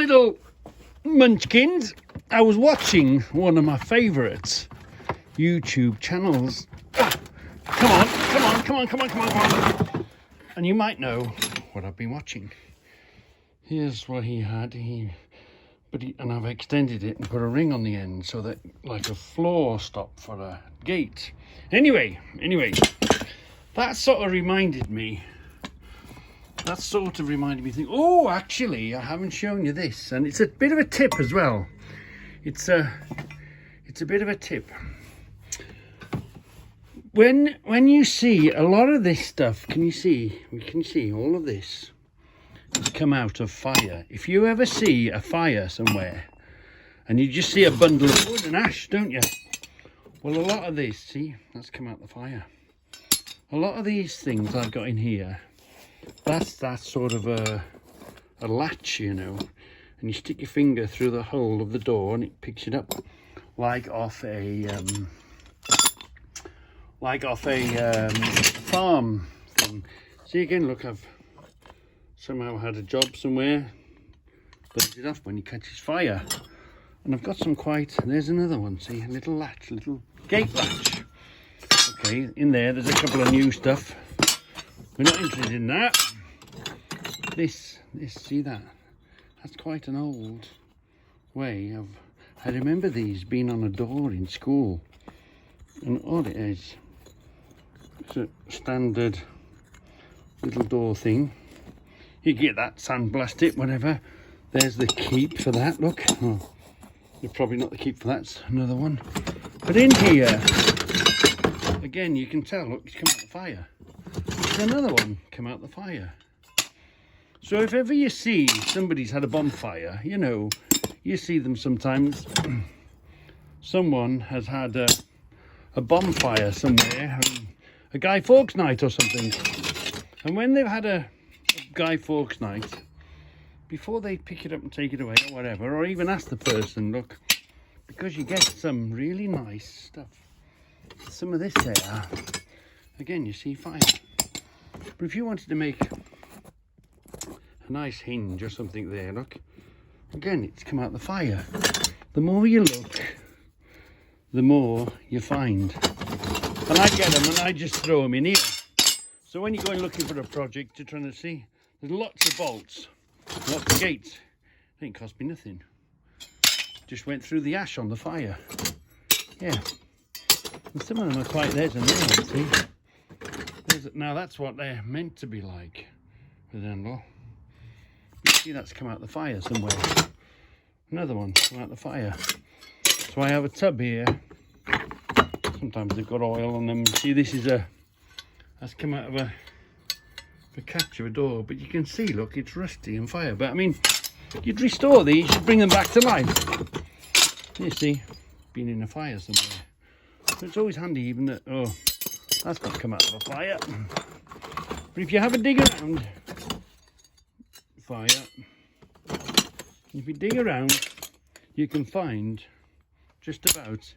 little munchkins. I was watching one of my favourite YouTube channels. Come on. And you might know what I've been watching. Here's what he had. And I've extended it and put a ring on the end so that like a floor stop for a gate. Anyway, that sort of reminded me. Think, oh, actually, I haven't shown you this, and it's a bit of a tip as well. It's a bit of a tip. When you see a lot of this stuff, we can see all of this has come out of fire. If you ever see a fire somewhere and you just see a bundle of wood and ash, don't you? Well, a lot of this, see, that's come out the fire. A lot of these things I've got in here, that's sort of a latch, you know, and you stick your finger through the hole of the door and it picks it up like off a farm thing. See, again, look, I've somehow had a job somewhere, burns it off when he catches fire. And I've got some there's another one, see, a little latch, little gate latch. Okay, in there's a couple of new stuff. We're not interested in that. This, see that? That's quite an old way of, I remember these being on a door in school. And all it is, it's a standard little door thing. You get that, sandblast it, whatever. There's the keep for that, look. Oh, probably not the keep for that, it's another one. But in here, again, you can tell, look, it's come out the fire. There's another one come out the fire. So if ever you see somebody's had a bonfire, you know, you see them sometimes. Someone has had a bonfire somewhere, a Guy Fawkes night or something. And when they've had a Guy Fawkes night, before they pick it up and take it away or whatever, or even ask the person, look, because you get some really nice stuff. Some of this there, again, you see fire. But if you wanted to make a nice hinge or something there, look, again, it's come out the fire. The more you look, the more you find. And I get them and I just throw them in here. So when you're going looking for a project, you're trying to see, there's lots of bolts, lots of gates. It didn't cost me nothing. Just went through the ash on the fire. Yeah. And some of them are quite, there's another one, see? Now that's what they're meant to be like with handle. You see that's come out the fire somewhere. Another one come out the fire. So I have a tub here. Sometimes they've got oil on them. See, this is that's come out of a catch of a door, but you can see, look, it's rusty and fire. But I mean, you'd restore these, you'd bring them back to life. You see, been in a fire somewhere. So it's always handy, even that, oh, that's not come out of a fire. But if you have a dig around, fire, if you dig around, you can find just about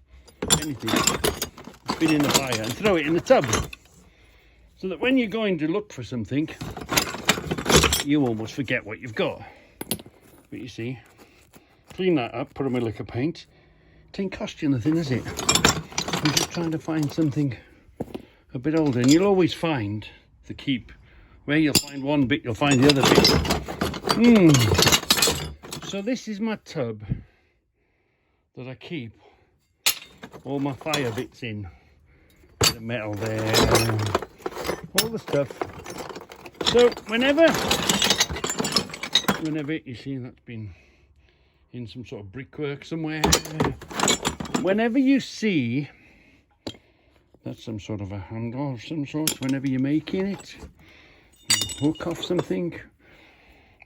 anything that's been in the fire and throw it in the tub. So that when you're going to look for something, you almost forget what you've got. But you see, clean that up, put them with liquor paint. It ain't cost you nothing, is it? You're just trying to find something a bit older, and you'll always find the keep. Where you'll find one bit, you'll find the other bit. So this is my tub that I keep all my fire bits in. The metal there, all the stuff. So whenever you see that's been in some sort of brickwork somewhere, whenever you see that's some sort of a handle of some sort, whenever you're making it, hook off something,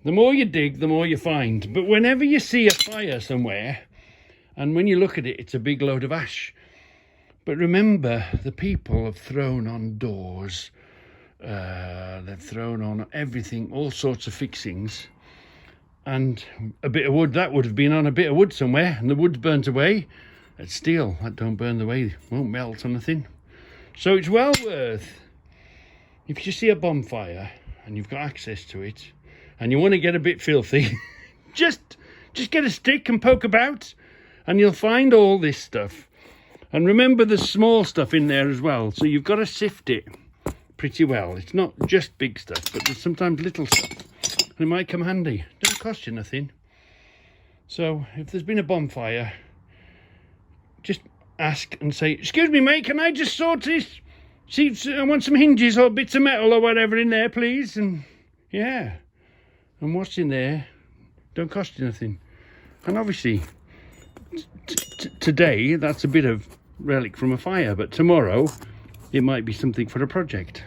the more you dig, the more you find. But whenever you see a fire somewhere, and when you look at it, it's a big load of ash. But remember, the people have thrown on doors, they've thrown on everything, all sorts of fixings. And a bit of wood, that would have been on a bit of wood somewhere, and the wood's burnt away. It's steel, that don't burn the way, won't melt or nothing. So it's well worth, if you see a bonfire and you've got access to it, and you want to get a bit filthy, just Just get a stick and poke about and you'll find all this stuff. And remember, there's small stuff in there as well, so you've got to sift it pretty well. It's not just big stuff, but there's sometimes little stuff, and it might come handy. Don't cost you nothing. So if there's been a bonfire, just ask and say, excuse me mate, can I just sort this? See, I want some hinges or bits of metal or whatever in there, please. And yeah, and what's in there don't cost you nothing. And obviously today that's a bit of relic from a fire, but tomorrow it might be something for a project.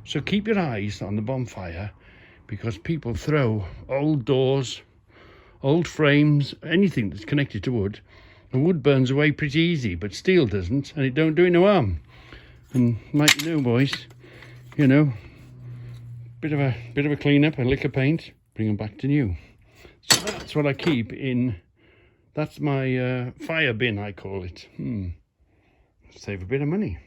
So keep your eyes on the bonfire, because people throw old doors, old frames, anything that's connected to wood, and wood burns away pretty easy, but steel doesn't, and it don't do it no harm. And like you know, boys, you know, bit of a clean up, a lick of paint, bring them back to new. So that's what I keep in. That's my fire bin, I call it. Save a bit of money.